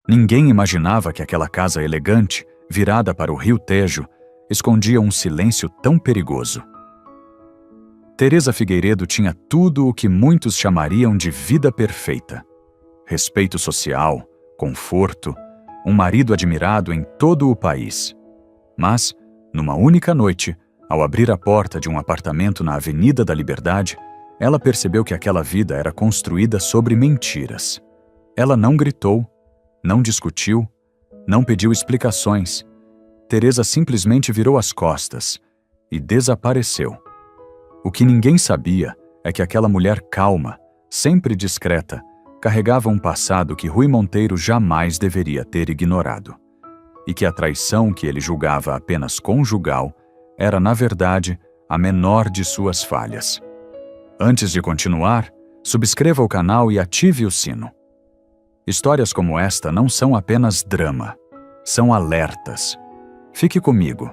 Ninguém imaginava que aquela casa elegante, virada para o rio Tejo, escondia um silêncio tão perigoso. Teresa Figueiredo tinha tudo o que muitos chamariam de vida perfeita. Respeito social, conforto, um marido admirado em todo o país. Mas, numa única noite, ao abrir a porta de um apartamento na Avenida da Liberdade, ela percebeu que aquela vida era construída sobre mentiras. Ela não gritou, não discutiu, não pediu explicações. Teresa simplesmente virou as costas e desapareceu. O que ninguém sabia é que aquela mulher calma, sempre discreta, carregava um passado que Rui Monteiro jamais deveria ter ignorado. E que a traição que ele julgava apenas conjugal era, na verdade, a menor de suas falhas. Antes de continuar, subscreva o canal e ative o sino. Histórias como esta não são apenas drama, são alertas. Fique comigo,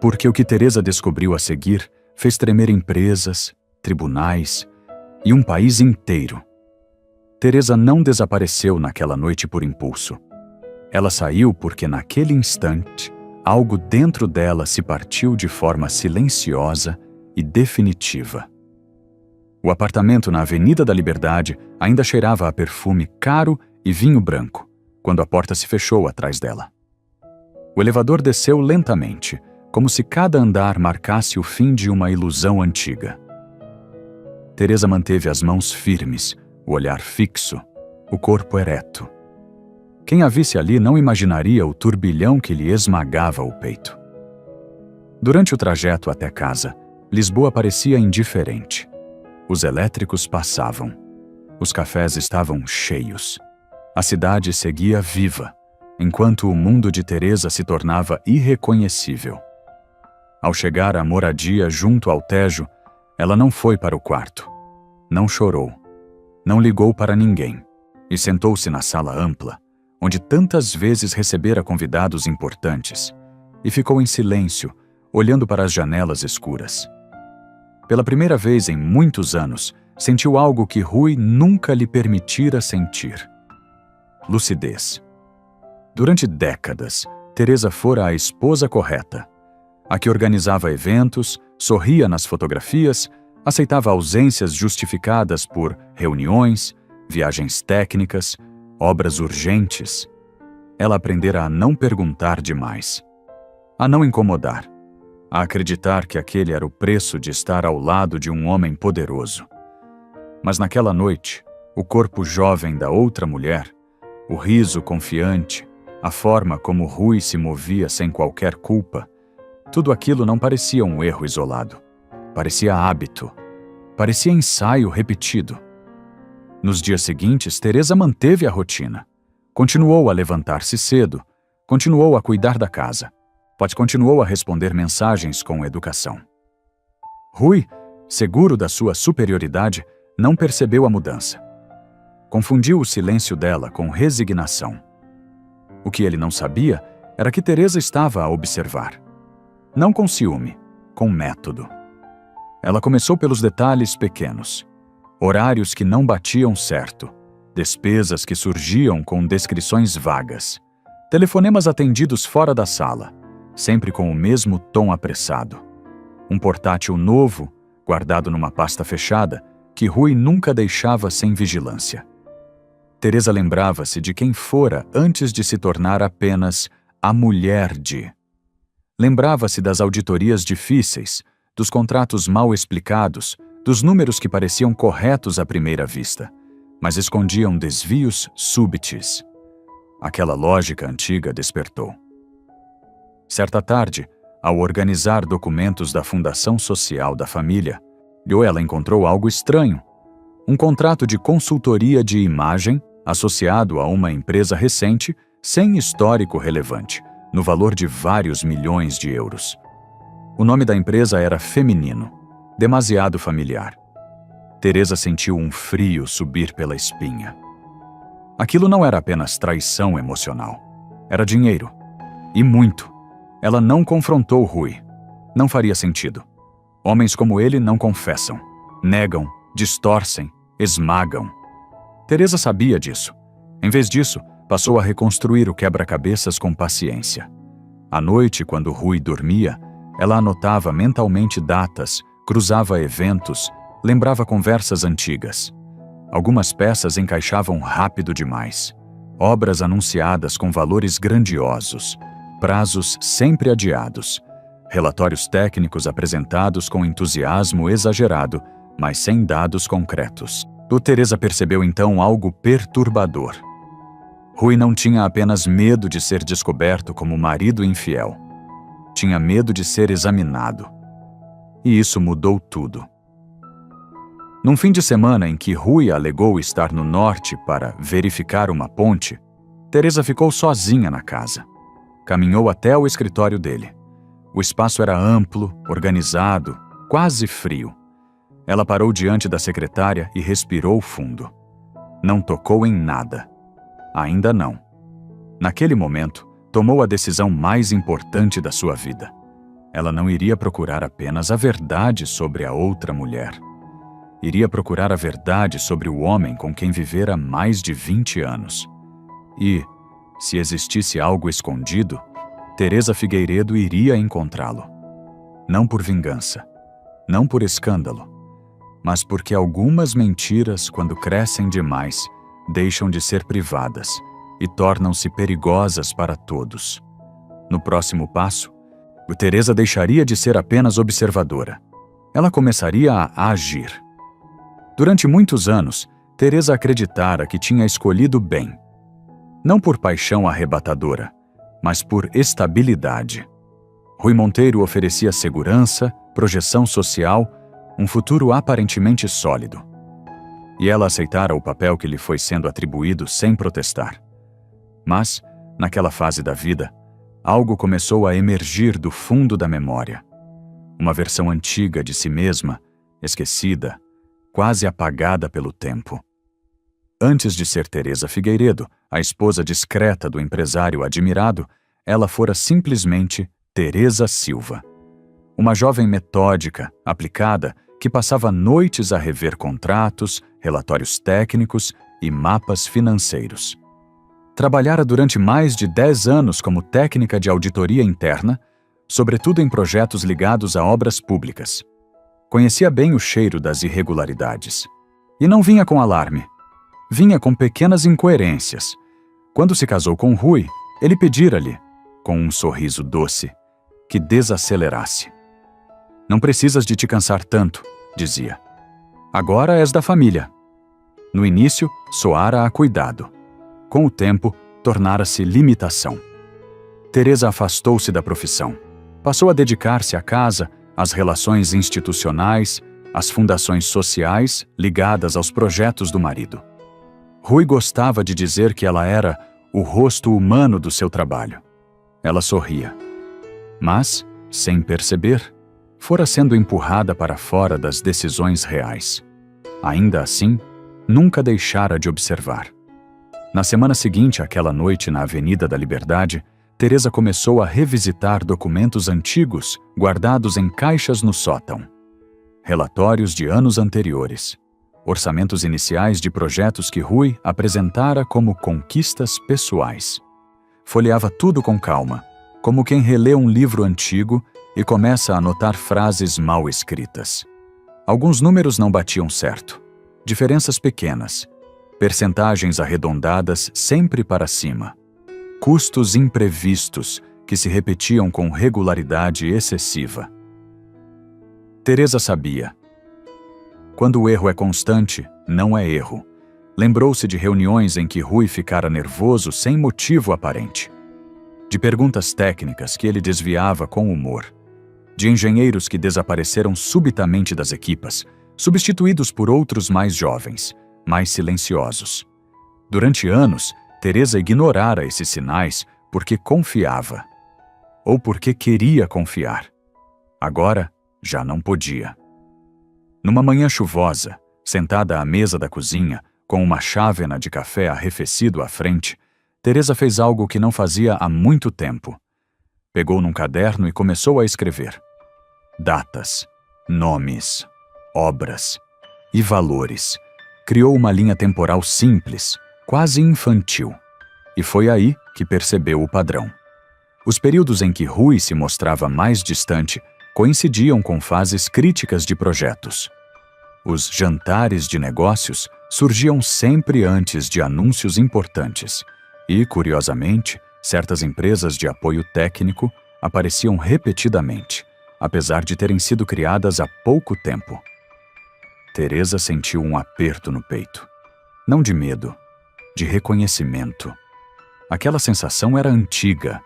porque o que Teresa descobriu a seguir fez tremer empresas, tribunais e um país inteiro. Teresa não desapareceu naquela noite por impulso. Ela saiu porque naquele instante, algo dentro dela se partiu de forma silenciosa e definitiva. O apartamento na Avenida da Liberdade ainda cheirava a perfume caro e vinho branco, quando a porta se fechou atrás dela. O elevador desceu lentamente, como se cada andar marcasse o fim de uma ilusão antiga. Teresa manteve as mãos firmes, o olhar fixo, o corpo ereto. Quem a visse ali não imaginaria o turbilhão que lhe esmagava o peito. Durante o trajeto até casa, Lisboa parecia indiferente. Os elétricos passavam. Os cafés estavam cheios. A cidade seguia viva, enquanto o mundo de Teresa se tornava irreconhecível. Ao chegar à moradia junto ao Tejo, ela não foi para o quarto. Não chorou. Não ligou para ninguém. E sentou-se na sala ampla, onde tantas vezes recebera convidados importantes, e ficou em silêncio, olhando para as janelas escuras. Pela primeira vez em muitos anos, sentiu algo que Rui nunca lhe permitira sentir. Lucidez. Durante décadas, Teresa fora a esposa correta, a que organizava eventos, sorria nas fotografias, aceitava ausências justificadas por reuniões, viagens técnicas, obras urgentes. Ela aprendera a não perguntar demais, a não incomodar, a acreditar que aquele era o preço de estar ao lado de um homem poderoso. Mas naquela noite, o corpo jovem da outra mulher, o riso confiante, a forma como Rui se movia sem qualquer culpa, tudo aquilo não parecia um erro isolado. Parecia hábito. Parecia ensaio repetido. Nos dias seguintes, Teresa manteve a rotina. Continuou a levantar-se cedo. Continuou a cuidar da casa. Continuou a responder mensagens com educação. Rui, seguro da sua superioridade, não percebeu a mudança. Confundiu o silêncio dela com resignação. O que ele não sabia era que Teresa estava a observar. Não com ciúme, com método. Ela começou pelos detalhes pequenos. Horários que não batiam certo. Despesas que surgiam com descrições vagas. Telefonemas atendidos fora da sala, sempre com o mesmo tom apressado. Um portátil novo, guardado numa pasta fechada, que Rui nunca deixava sem vigilância. Teresa lembrava-se de quem fora antes de se tornar apenas a mulher de. Lembrava-se das auditorias difíceis, dos contratos mal explicados, dos números que pareciam corretos à primeira vista, mas escondiam desvios súbitos. Aquela lógica antiga despertou. Certa tarde, ao organizar documentos da Fundação Social da Família, ela encontrou algo estranho. Um contrato de consultoria de imagem associado a uma empresa recente, sem histórico relevante, no valor de vários milhões de euros. O nome da empresa era feminino, demasiado familiar. Teresa sentiu um frio subir pela espinha. Aquilo não era apenas traição emocional. Era dinheiro. E muito. Ela não confrontou Rui. Não faria sentido. Homens como ele não confessam. Negam, distorcem, esmagam. Teresa sabia disso. Em vez disso, Passou a reconstruir o quebra-cabeças com paciência. À noite, quando Rui dormia, ela anotava mentalmente datas, cruzava eventos, lembrava conversas antigas. Algumas peças encaixavam rápido demais. Obras anunciadas com valores grandiosos, prazos sempre adiados, relatórios técnicos apresentados com entusiasmo exagerado, mas sem dados concretos. Teresa percebeu então algo perturbador. Rui não tinha apenas medo de ser descoberto como marido infiel. Tinha medo de ser examinado. E isso mudou tudo. Num fim de semana em que Rui alegou estar no norte para verificar uma ponte, Teresa ficou sozinha na casa. Caminhou até o escritório dele. O espaço era amplo, organizado, quase frio. Ela parou diante da secretária e respirou fundo. Não tocou em nada. Ainda não. Naquele momento, tomou a decisão mais importante da sua vida. Ela não iria procurar apenas a verdade sobre a outra mulher. Iria procurar a verdade sobre o homem com quem vivera mais de 20 anos. E, se existisse algo escondido, Teresa Figueiredo iria encontrá-lo. Não por vingança, não por escândalo, mas porque algumas mentiras, quando crescem demais, deixam de ser privadas e tornam-se perigosas para todos. No próximo passo, Teresa deixaria de ser apenas observadora. Ela começaria a agir. Durante muitos anos, Teresa acreditara que tinha escolhido bem. Não por paixão arrebatadora, mas por estabilidade. Rui Monteiro oferecia segurança, projeção social, um futuro aparentemente sólido. E ela aceitara o papel que lhe foi sendo atribuído sem protestar. Mas, naquela fase da vida, algo começou a emergir do fundo da memória. Uma versão antiga de si mesma, esquecida, quase apagada pelo tempo. Antes de ser Teresa Figueiredo, a esposa discreta do empresário admirado, ela fora simplesmente Teresa Silva. Uma jovem metódica, aplicada, que passava noites a rever contratos, relatórios técnicos e mapas financeiros. Trabalhara durante mais de 10 anos como técnica de auditoria interna, sobretudo em projetos ligados a obras públicas. Conhecia bem o cheiro das irregularidades. E não vinha com alarme. Vinha com pequenas incoerências. Quando se casou com Rui, ele pedira-lhe, com um sorriso doce, que desacelerasse. Não precisas de te cansar tanto, dizia. Agora és da família. No início, soara a cuidado. Com o tempo, tornara-se limitação. Teresa afastou-se da profissão. Passou a dedicar-se à casa, às relações institucionais, às fundações sociais ligadas aos projetos do marido. Rui gostava de dizer que ela era o rosto humano do seu trabalho. Ela sorria. Mas, sem perceber, fora sendo empurrada para fora das decisões reais. Ainda assim, nunca deixara de observar. Na semana seguinte àquela noite na Avenida da Liberdade, Teresa começou a revisitar documentos antigos guardados em caixas no sótão. Relatórios de anos anteriores. Orçamentos iniciais de projetos que Rui apresentara como conquistas pessoais. Folheava tudo com calma, como quem relê um livro antigo e começa a anotar frases mal escritas. Alguns números não batiam certo. Diferenças pequenas. Percentagens arredondadas sempre para cima. Custos imprevistos que se repetiam com regularidade excessiva. Teresa sabia. Quando o erro é constante, não é erro. Lembrou-se de reuniões em que Rui ficara nervoso sem motivo aparente. De perguntas técnicas que ele desviava com humor. De engenheiros que desapareceram subitamente das equipas, substituídos por outros mais jovens, mais silenciosos. Durante anos, Teresa ignorara esses sinais porque confiava. Ou porque queria confiar. Agora, já não podia. Numa manhã chuvosa, sentada à mesa da cozinha, com uma chávena de café arrefecido à frente, Teresa fez algo que não fazia há muito tempo. Pegou num caderno e começou a escrever. Datas, nomes, obras e valores. Criou uma linha temporal simples, quase infantil. e foi aí que percebeu o padrão. Os períodos em que Rui se mostrava mais distante coincidiam com fases críticas de projetos. Os jantares de negócios surgiam sempre antes de anúncios importantes e, curiosamente, certas empresas de apoio técnico apareciam repetidamente, apesar de terem sido criadas há pouco tempo. Teresa sentiu um aperto no peito. Não de medo, de reconhecimento. Aquela sensação era antiga.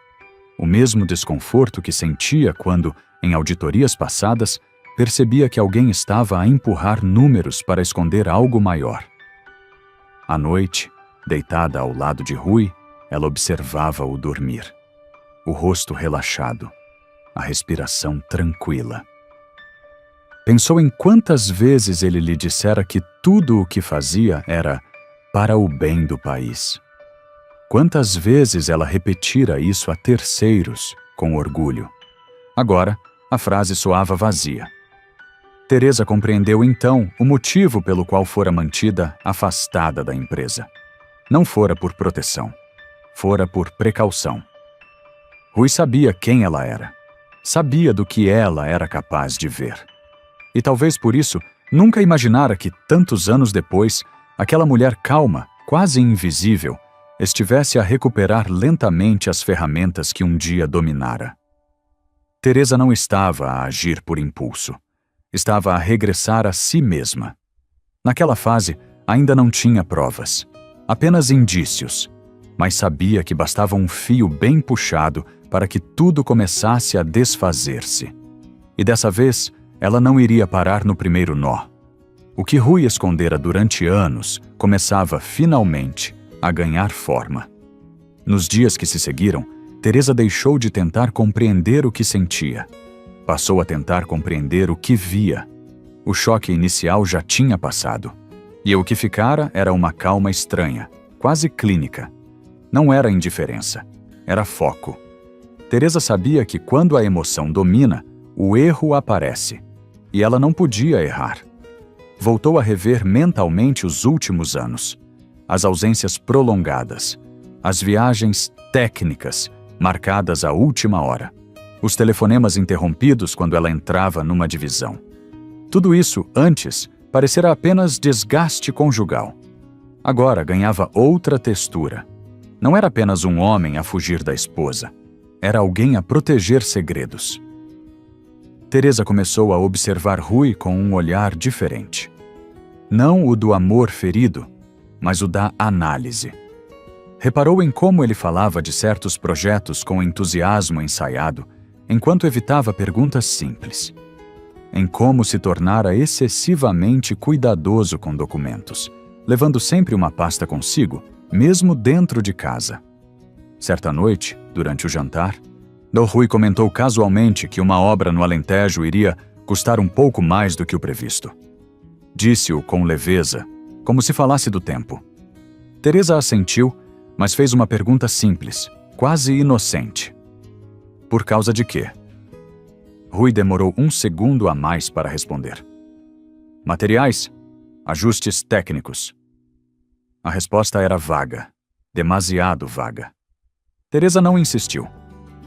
O mesmo desconforto que sentia quando, em auditorias passadas, percebia que alguém estava a empurrar números para esconder algo maior. À noite, deitada ao lado de Rui, ela observava-o dormir. O rosto relaxado, a respiração tranquila. Pensou em quantas vezes ele lhe dissera que tudo o que fazia era para o bem do país. Quantas vezes ela repetira isso a terceiros, com orgulho. Agora, a frase soava vazia. Teresa compreendeu então o motivo pelo qual fora mantida afastada da empresa. Não fora por proteção, fora por precaução. Rui sabia quem ela era. Sabia do que ela era capaz de ver. E talvez por isso nunca imaginara que, tantos anos depois, aquela mulher calma, quase invisível, estivesse a recuperar lentamente as ferramentas que um dia dominara. Teresa não estava a agir por impulso. Estava a regressar a si mesma. Naquela fase, ainda não tinha provas, apenas indícios, mas sabia que bastava um fio bem puxado para que tudo começasse a desfazer-se. E dessa vez, ela não iria parar no primeiro nó. O que Rui escondera durante anos começava, finalmente, a ganhar forma. Nos dias que se seguiram, Teresa deixou de tentar compreender o que sentia. Passou a tentar compreender o que via. O choque inicial já tinha passado. E o que ficara era uma calma estranha, quase clínica. Não era indiferença, era foco. Teresa sabia que quando a emoção domina, o erro aparece. E ela não podia errar. Voltou a rever mentalmente os últimos anos. As ausências prolongadas, as viagens técnicas, marcadas à última hora, os telefonemas interrompidos quando ela entrava numa divisão. Tudo isso, antes, parecera apenas desgaste conjugal. Agora ganhava outra textura. Não era apenas um homem a fugir da esposa. Era alguém a proteger segredos. Teresa começou a observar Rui com um olhar diferente. Não o do amor ferido, mas o da análise. Reparou em como ele falava de certos projetos com entusiasmo ensaiado, enquanto evitava perguntas simples. Em como se tornara excessivamente cuidadoso com documentos, levando sempre uma pasta consigo, mesmo dentro de casa. Certa noite, durante o jantar, Rui comentou casualmente que uma obra no Alentejo iria custar um pouco mais do que o previsto. Disse-o com leveza, como se falasse do tempo. Teresa assentiu, mas fez uma pergunta simples, quase inocente. Por causa de quê? Rui demorou um segundo a mais para responder. Materiais? Ajustes técnicos. A resposta era vaga, demasiado vaga. Teresa não insistiu.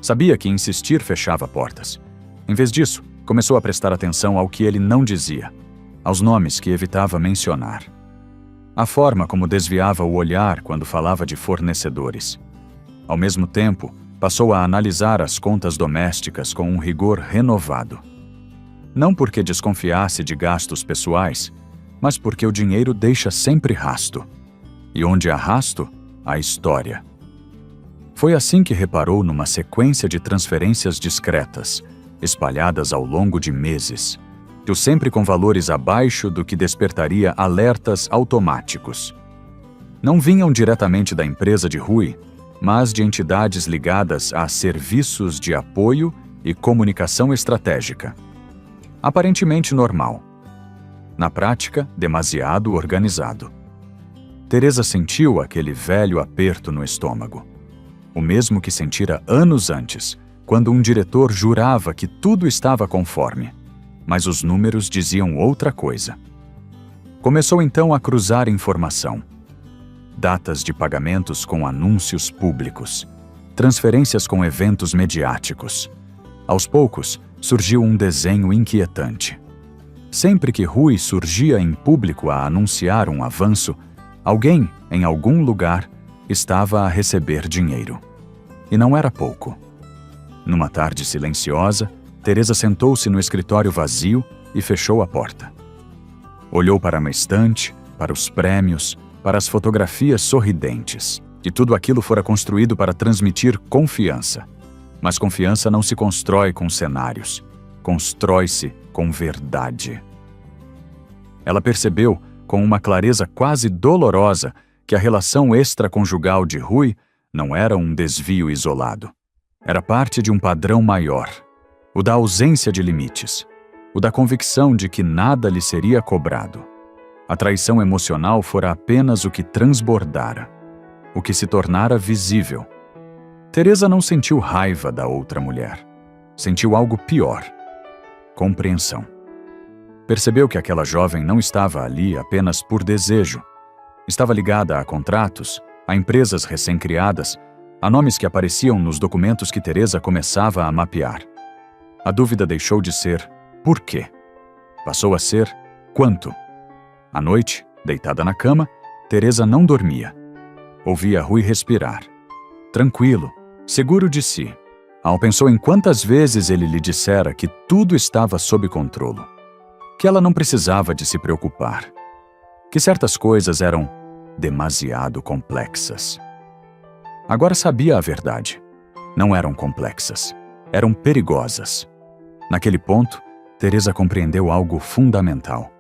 Sabia que insistir fechava portas. Em vez disso, começou a prestar atenção ao que ele não dizia, aos nomes que evitava mencionar. A forma como desviava o olhar quando falava de fornecedores. Ao mesmo tempo, passou a analisar as contas domésticas com um rigor renovado. Não porque desconfiasse de gastos pessoais, mas porque o dinheiro deixa sempre rasto. E onde há rasto, há história. Foi assim que reparou numa sequência de transferências discretas, espalhadas ao longo de meses, sempre com valores abaixo do que despertaria alertas automáticos. Não vinham diretamente da empresa de Rui, mas de entidades ligadas a serviços de apoio e comunicação estratégica. Aparentemente normal. Na prática, demasiado organizado. Teresa sentiu aquele velho aperto no estômago. O mesmo que sentira anos antes, quando um diretor jurava que tudo estava conforme, mas os números diziam outra coisa. Começou então a cruzar informação. datas de pagamentos com anúncios públicos, transferências com eventos mediáticos. Aos poucos, surgiu um desenho inquietante. Sempre que Rui surgia em público a anunciar um avanço, alguém, em algum lugar, estava a receber dinheiro. E não era pouco. Numa tarde silenciosa, Teresa sentou-se no escritório vazio e fechou a porta. Olhou para uma estante, para os prêmios, para as fotografias sorridentes. E tudo aquilo fora construído para transmitir confiança. Mas confiança não se constrói com cenários. Constrói-se com verdade. Ela percebeu, com uma clareza quase dolorosa, que a relação extraconjugal de Rui não era um desvio isolado. Era parte de um padrão maior, o da ausência de limites, o da convicção de que nada lhe seria cobrado. A traição emocional fora apenas o que transbordara, o que se tornara visível. Teresa não sentiu raiva da outra mulher. Sentiu algo pior: compreensão. Percebeu que aquela jovem não estava ali apenas por desejo. Estava ligada a contratos, a empresas recém-criadas, a nomes que apareciam nos documentos que Teresa começava a mapear. A dúvida deixou de ser por quê. Passou a ser quanto. À noite, deitada na cama, Teresa não dormia. Ouvia Rui respirar. Tranquilo, seguro de si. Pensou em quantas vezes ele lhe dissera que tudo estava sob controle, que ela não precisava de se preocupar, que certas coisas eram demasiado complexas. Agora sabia a verdade. Não eram complexas, eram perigosas. Naquele ponto, Teresa compreendeu algo fundamental.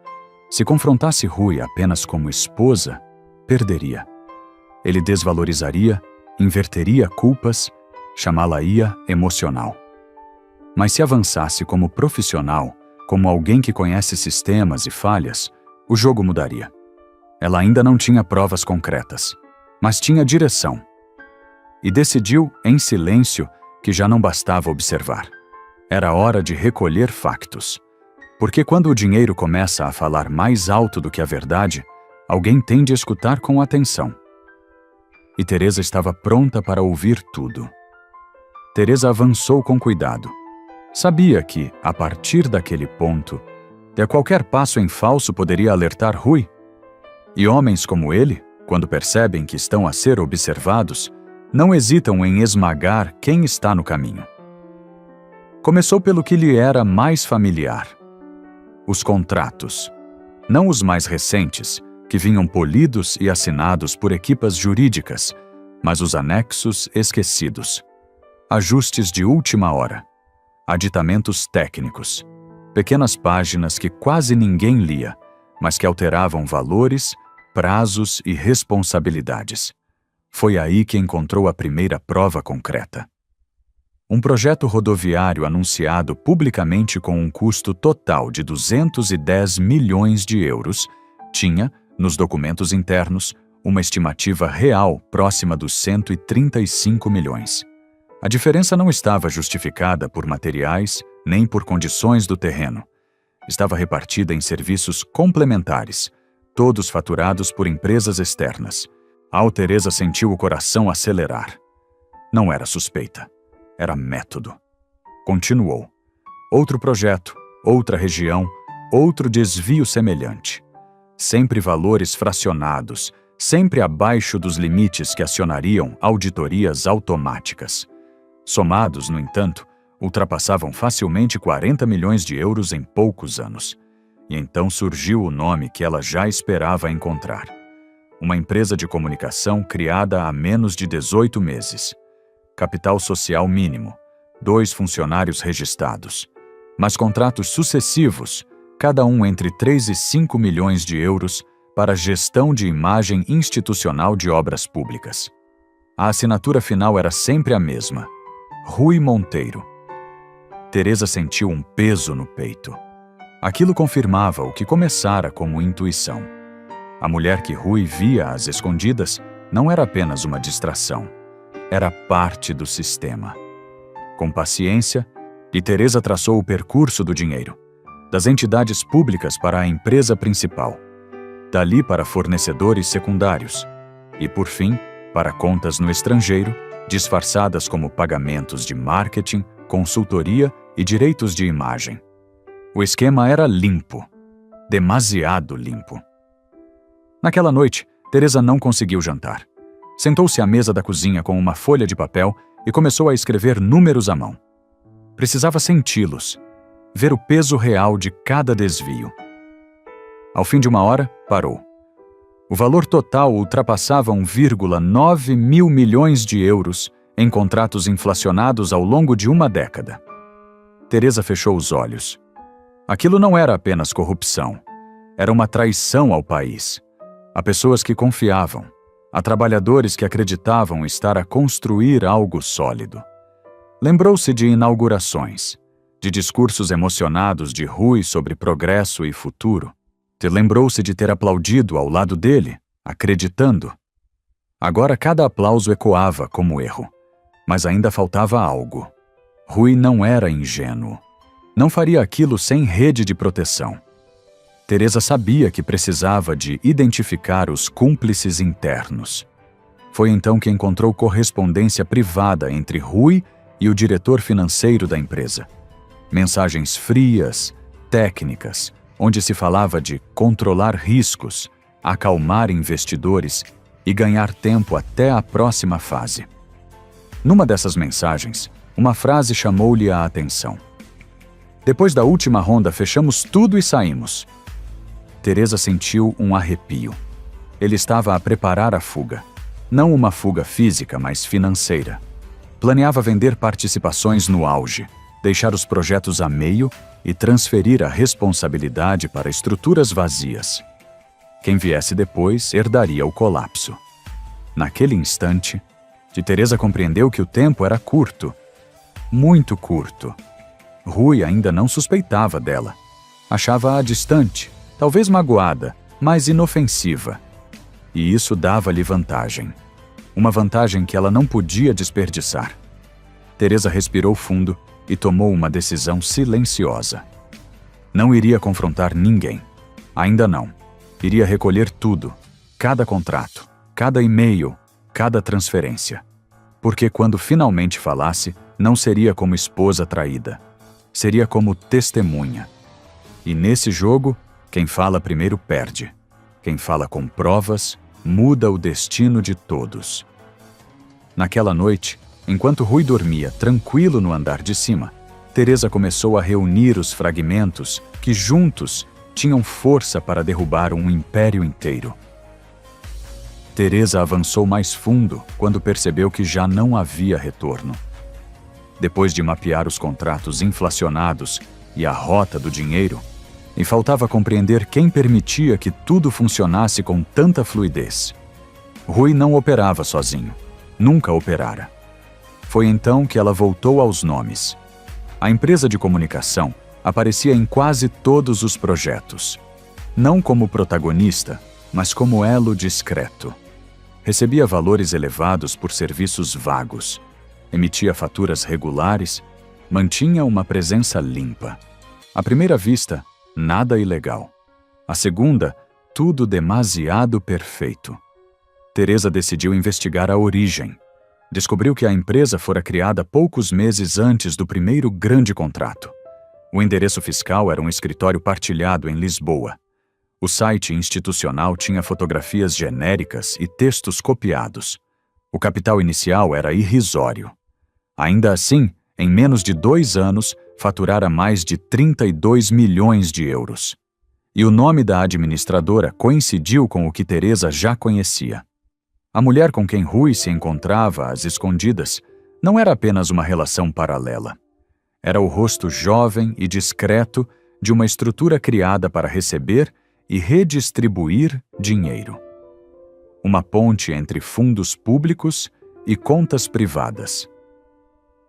Se confrontasse Rui apenas como esposa, perderia. Ele desvalorizaria, inverteria culpas, chamá-la-ia emocional. Mas se avançasse como profissional, como alguém que conhece sistemas e falhas, o jogo mudaria. Ela ainda não tinha provas concretas, mas tinha direção. E decidiu, em silêncio, que já não bastava observar. Era hora de recolher factos. Porque quando o dinheiro começa a falar mais alto do que a verdade, alguém tende a escutar com atenção. E Teresa estava pronta para ouvir tudo. Teresa avançou com cuidado. Sabia que, a partir daquele ponto, de qualquer passo em falso poderia alertar Rui. E homens como ele, quando percebem que estão a ser observados, não hesitam em esmagar quem está no caminho. Começou pelo que lhe era mais familiar: os contratos. Não os mais recentes, que vinham polidos e assinados por equipas jurídicas, mas os anexos esquecidos. Ajustes de última hora. Aditamentos técnicos. Pequenas páginas que quase ninguém lia, mas que alteravam valores, prazos e responsabilidades. Foi aí que encontrou a primeira prova concreta. Um projeto rodoviário anunciado publicamente com um custo total de 210 milhões de euros tinha, nos documentos internos, uma estimativa real próxima dos 135 milhões. A diferença não estava justificada por materiais nem por condições do terreno. Estava repartida em serviços complementares, todos faturados por empresas externas. Teresa sentiu o coração acelerar. Não era suspeita. Era método. Continuou. Outro projeto, outra região, outro desvio semelhante. Sempre valores fracionados, sempre abaixo dos limites que acionariam auditorias automáticas. Somados, no entanto, ultrapassavam facilmente 40 milhões de euros em poucos anos. E então surgiu o nome que ela já esperava encontrar. Uma empresa de comunicação criada há menos de 18 meses. Capital social mínimo, 2 funcionários registrados, mas contratos sucessivos, cada um entre 3 e 5 milhões de euros, para gestão de imagem institucional de obras públicas. A assinatura final era sempre a mesma: Rui Monteiro. Teresa sentiu um peso no peito. Aquilo confirmava o que começara como intuição. A mulher que Rui via às escondidas não era apenas uma distração. Era parte do sistema. Com paciência, Teresa traçou o percurso do dinheiro, das entidades públicas para a empresa principal, dali para fornecedores secundários, e, por fim, para contas no estrangeiro, disfarçadas como pagamentos de marketing, consultoria e direitos de imagem. O esquema era limpo, demasiado limpo. Naquela noite, Teresa não conseguiu jantar. Sentou-se à mesa da cozinha com uma folha de papel e começou a escrever números à mão. Precisava senti-los, ver o peso real de cada desvio. Ao fim de uma hora, parou. O valor total ultrapassava 1,9 mil milhões de euros em contratos inflacionados ao longo de uma década. Teresa fechou os olhos. Aquilo não era apenas corrupção. Era uma traição ao país. A pessoas que confiavam, a trabalhadores que acreditavam estar a construir algo sólido. Lembrou-se de inaugurações, de discursos emocionados de Rui sobre progresso e futuro. Lembrou-se de ter aplaudido ao lado dele, acreditando. Agora cada aplauso ecoava como erro, mas ainda faltava algo. Rui não era ingênuo. Não faria aquilo sem rede de proteção. Teresa sabia que precisava de identificar os cúmplices internos. Foi então que encontrou correspondência privada entre Rui e o diretor financeiro da empresa. Mensagens frias, técnicas, onde se falava de controlar riscos, acalmar investidores e ganhar tempo até a próxima fase. Numa dessas mensagens, uma frase chamou-lhe a atenção. Depois da última ronda, fechamos tudo e saímos. Teresa sentiu um arrepio. Ele estava a preparar a fuga. Não uma fuga física, mas financeira. Planeava vender participações no auge, deixar os projetos a meio e transferir a responsabilidade para estruturas vazias. Quem viesse depois herdaria o colapso. Naquele instante, Teresa compreendeu que o tempo era curto. Muito curto. Rui ainda não suspeitava dela. Achava-a distante, talvez magoada, mas inofensiva. E isso dava-lhe vantagem. Uma vantagem que ela não podia desperdiçar. Teresa respirou fundo e tomou uma decisão silenciosa. Não iria confrontar ninguém. Ainda não. Iria recolher tudo, cada contrato, cada e-mail, cada transferência. Porque quando finalmente falasse, não seria como esposa traída. Seria como testemunha. E nesse jogo, quem fala primeiro perde. Quem fala com provas, muda o destino de todos. Naquela noite, enquanto Rui dormia tranquilo no andar de cima, Teresa começou a reunir os fragmentos que juntos tinham força para derrubar um império inteiro. Teresa avançou mais fundo quando percebeu que já não havia retorno. Depois de mapear os contratos inflacionados e a rota do dinheiro, e faltava compreender quem permitia que tudo funcionasse com tanta fluidez. Rui não operava sozinho. Nunca operara. Foi então que ela voltou aos nomes. A empresa de comunicação aparecia em quase todos os projetos. Não como protagonista, mas como elo discreto. Recebia valores elevados por serviços vagos. Emitia faturas regulares. Mantinha uma presença limpa. À primeira vista, nada ilegal. À segunda, tudo demasiado perfeito. Teresa decidiu investigar a origem. Descobriu que a empresa fora criada poucos meses antes do primeiro grande contrato. O endereço fiscal era um escritório partilhado em Lisboa. O site institucional tinha fotografias genéricas e textos copiados. O capital inicial era irrisório. Ainda assim, em menos de 2 anos, faturara mais de 32 milhões de euros. E o nome da administradora coincidiu com o que Teresa já conhecia. A mulher com quem Rui se encontrava às escondidas não era apenas uma relação paralela. Era o rosto jovem e discreto de uma estrutura criada para receber e redistribuir dinheiro. Uma ponte entre fundos públicos e contas privadas.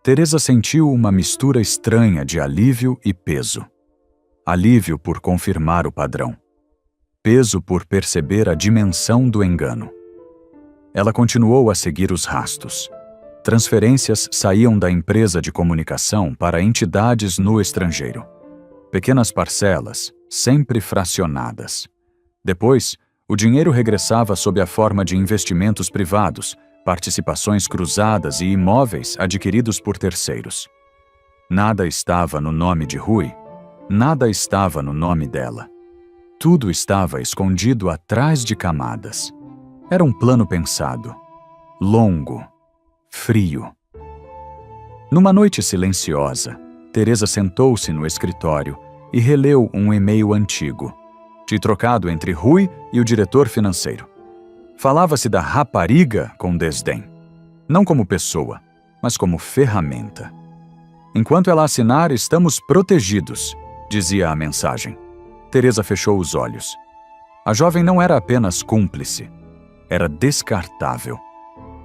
Teresa sentiu uma mistura estranha de alívio e peso. Alívio por confirmar o padrão. Peso por perceber a dimensão do engano. Ela continuou a seguir os rastros. Transferências saíam da empresa de comunicação para entidades no estrangeiro. Pequenas parcelas, sempre fracionadas. Depois, O dinheiro regressava sob a forma de investimentos privados, participações cruzadas e imóveis adquiridos por terceiros. Nada estava no nome de Rui, nada estava no nome dela. Tudo estava escondido atrás de camadas. Era um plano pensado, longo, frio. Numa noite silenciosa, Teresa sentou-se no escritório e releu um e-mail antigo, trocado entre Rui e o diretor financeiro. Falava-se da rapariga com desdém, não como pessoa, mas como ferramenta. Enquanto ela assinar, estamos protegidos, dizia a mensagem. Teresa fechou os olhos. A jovem não era apenas cúmplice, era descartável.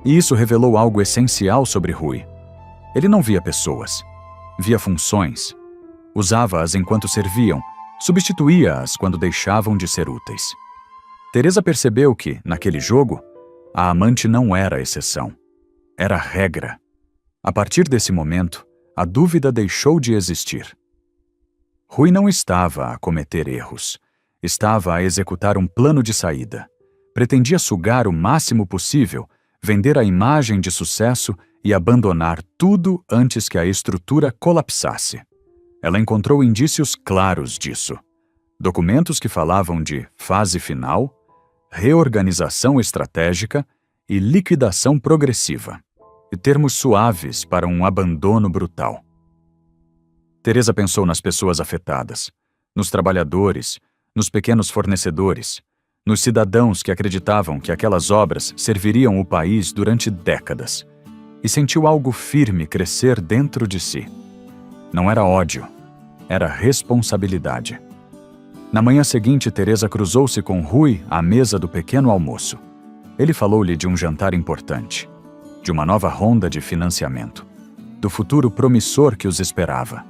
E isso revelou algo essencial sobre Rui. Ele não via pessoas, via funções. Usava-as enquanto serviam, substituía-as quando deixavam de ser úteis. Teresa percebeu que, naquele jogo, a amante não era exceção. Era regra. A partir desse momento, a dúvida deixou de existir. Rui não estava a cometer erros. Estava a executar um plano de saída. Pretendia sugar o máximo possível, vender a imagem de sucesso e abandonar tudo antes que a estrutura colapsasse. Ela encontrou indícios claros disso. Documentos que falavam de fase final, reorganização estratégica e liquidação progressiva, e termos suaves para um abandono brutal. Teresa pensou nas pessoas afetadas, nos trabalhadores, nos pequenos fornecedores, nos cidadãos que acreditavam que aquelas obras serviriam o país durante décadas, e sentiu algo firme crescer dentro de si. Não era ódio, era responsabilidade. Na manhã seguinte, Teresa cruzou-se com Rui à mesa do pequeno almoço. Ele falou-lhe de um jantar importante, de uma nova ronda de financiamento, do futuro promissor que os esperava.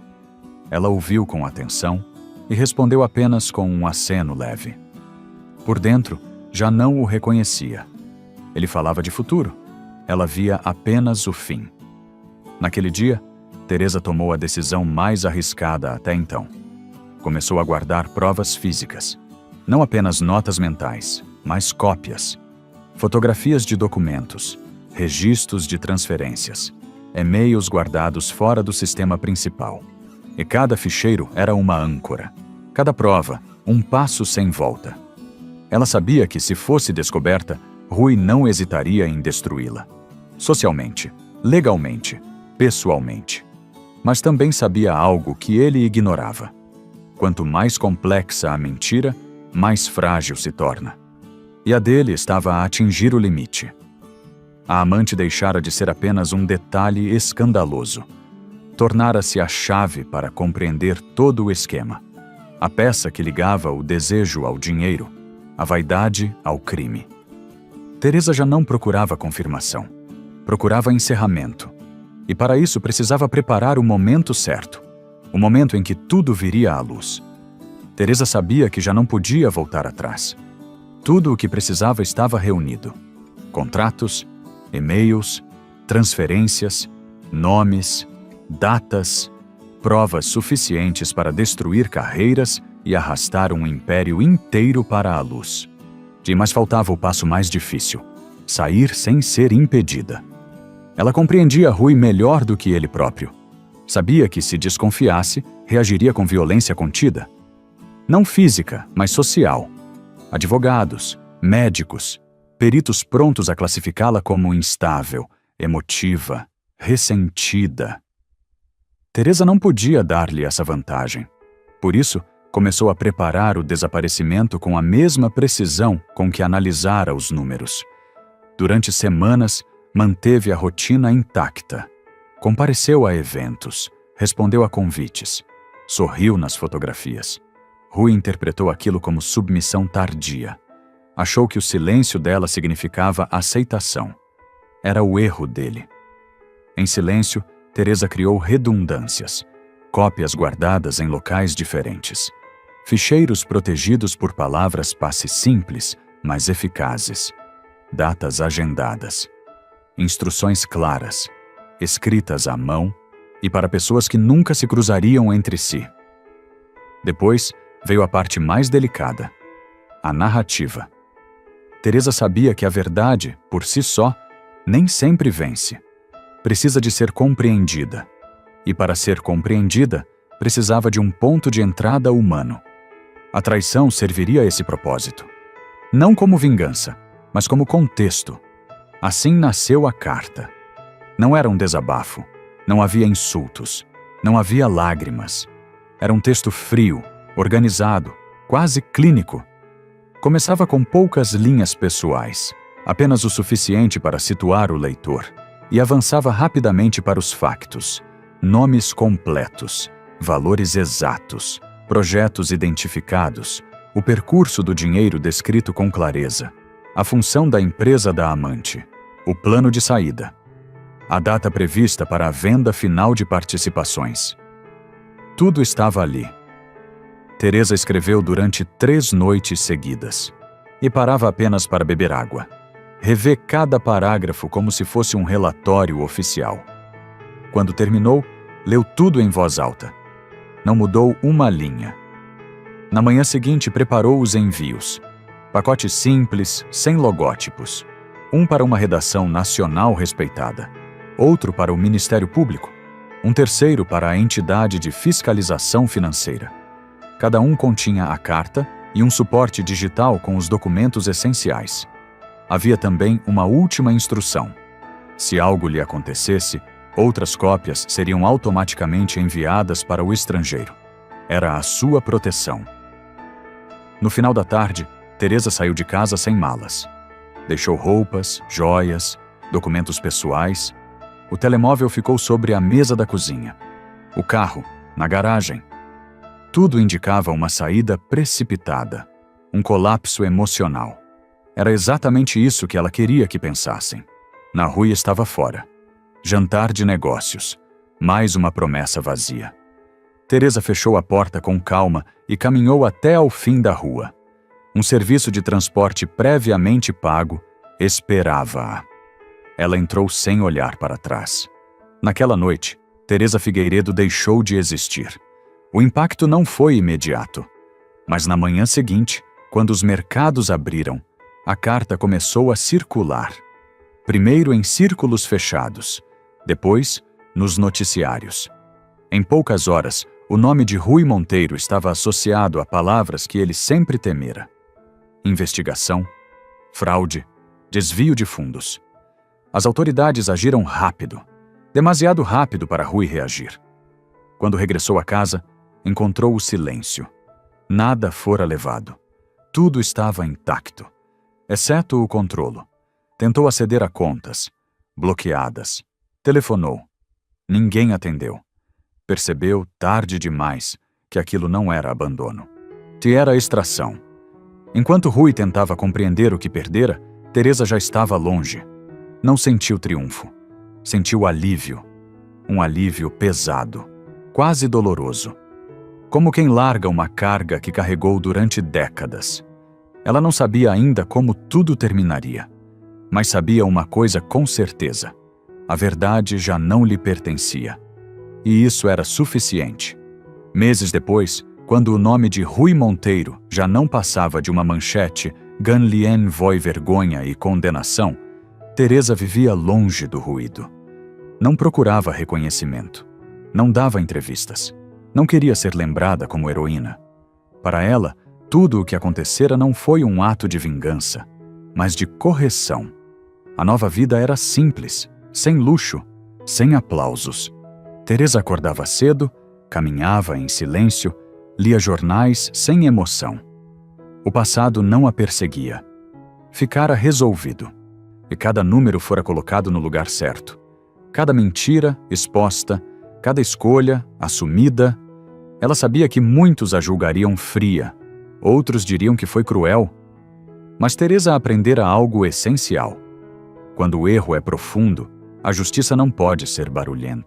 Ela ouviu com atenção e respondeu apenas com um aceno leve. Por dentro, já não o reconhecia. Ele falava de futuro. Ela via apenas o fim. Naquele dia, Teresa tomou a decisão mais arriscada até então. Começou a guardar provas físicas. Não apenas notas mentais, mas cópias. Fotografias de documentos, registros de transferências, e-mails guardados fora do sistema principal. E cada ficheiro era uma âncora. Cada prova, um passo sem volta. Ela sabia que, se fosse descoberta, Rui não hesitaria em destruí-la. Socialmente, legalmente, pessoalmente. Mas também sabia algo que ele ignorava. Quanto mais complexa a mentira, mais frágil se torna. E a dele estava a atingir o limite. A amante deixara de ser apenas um detalhe escandaloso. Tornara-se a chave para compreender todo o esquema. A peça que ligava o desejo ao dinheiro, a vaidade ao crime. Teresa já não procurava confirmação. Procurava encerramento. E para isso precisava preparar o momento certo. O momento em que tudo viria à luz. Teresa sabia que já não podia voltar atrás. Tudo o que precisava estava reunido. Contratos, e-mails, transferências, nomes, datas, provas suficientes para destruir carreiras e arrastar um império inteiro para a luz. Mas faltava o passo mais difícil: sair sem ser impedida. Ela compreendia Rui melhor do que ele próprio. Sabia que, se desconfiasse, reagiria com violência contida. Não física, mas social. Advogados, médicos, peritos prontos a classificá-la como instável, emotiva, ressentida. Teresa não podia dar-lhe essa vantagem. Por isso, começou a preparar o desaparecimento com a mesma precisão com que analisara os números. Durante semanas, manteve a rotina intacta. Compareceu a eventos, respondeu a convites, sorriu nas fotografias. Rui interpretou aquilo como submissão tardia. Achou que o silêncio dela significava aceitação. Era o erro dele. Em silêncio, Teresa criou redundâncias, cópias guardadas em locais diferentes, ficheiros protegidos por palavras-passe simples, mas eficazes, datas agendadas, instruções claras, escritas à mão e para pessoas que nunca se cruzariam entre si. Depois veio a parte mais delicada, a narrativa. Teresa sabia que a verdade, por si só, nem sempre vence. Precisa de ser compreendida. E para ser compreendida, precisava de um ponto de entrada humano. A traição serviria a esse propósito. Não como vingança, mas como contexto. Assim nasceu a carta. Não era um desabafo. Não havia insultos. Não havia lágrimas. Era um texto frio, organizado, quase clínico. Começava com poucas linhas pessoais, apenas o suficiente para situar o leitor, e avançava rapidamente para os factos, nomes completos, valores exatos, projetos identificados, o percurso do dinheiro descrito com clareza, a função da empresa da amante, o plano de saída, a data prevista para a venda final de participações. Tudo estava ali. Teresa escreveu durante 3 noites seguidas. E parava apenas para beber água. Rever cada parágrafo como se fosse um relatório oficial. Quando terminou, leu tudo em voz alta. Não mudou uma linha. Na manhã seguinte, preparou os envios. Pacote simples, sem logótipos. Um para uma redação nacional respeitada. Outro para o Ministério Público. Um terceiro para a entidade de fiscalização financeira. Cada um continha a carta e um suporte digital com os documentos essenciais. Havia também uma última instrução. Se algo lhe acontecesse, outras cópias seriam automaticamente enviadas para o estrangeiro. Era a sua proteção. No final da tarde, Teresa saiu de casa sem malas. Deixou roupas, joias, documentos pessoais. O telemóvel ficou sobre a mesa da cozinha. O carro, na garagem. Tudo indicava uma saída precipitada, um colapso emocional. Era exatamente isso que ela queria que pensassem. Na rua estava fora. Jantar de negócios. Mais uma promessa vazia. Teresa fechou a porta com calma e caminhou até ao fim da rua. Um serviço de transporte previamente pago esperava-a. Ela entrou sem olhar para trás. Naquela noite, Teresa Figueiredo deixou de existir. O impacto não foi imediato. Mas na manhã seguinte, quando os mercados abriram, a carta começou a circular. Primeiro em círculos fechados, depois nos noticiários. Em poucas horas, o nome de Rui Monteiro estava associado a palavras que ele sempre temera: investigação, fraude, desvio de fundos. As autoridades agiram rápido, demasiado rápido para Rui reagir. Quando regressou a casa, encontrou o silêncio. Nada fora levado. Tudo estava intacto, exceto o controlo. Tentou aceder a contas, bloqueadas. Telefonou. Ninguém atendeu. Percebeu, tarde demais, que aquilo não era abandono. Que era extração. Enquanto Rui tentava compreender o que perdera, Teresa já estava longe. Não sentiu triunfo. Sentiu alívio. Um alívio pesado, quase doloroso. Como quem larga uma carga que carregou durante décadas. Ela não sabia ainda como tudo terminaria, mas sabia uma coisa com certeza: a verdade já não lhe pertencia. E isso era suficiente. Meses depois, quando o nome de Rui Monteiro já não passava de uma manchete Ganlien voi vergonha e condenação, Teresa vivia longe do ruído. Não procurava reconhecimento. Não dava entrevistas. Não queria ser lembrada como heroína. Para ela, tudo o que acontecera não foi um ato de vingança, mas de correção. A nova vida era simples, sem luxo, sem aplausos. Teresa acordava cedo, caminhava em silêncio, lia jornais sem emoção. O passado não a perseguia. Ficara resolvido. E cada número fora colocado no lugar certo. Cada mentira exposta, cada escolha assumida. Ela sabia que muitos a julgariam fria, outros diriam que foi cruel. Mas Teresa aprendera algo essencial. Quando o erro é profundo, a justiça não pode ser barulhenta.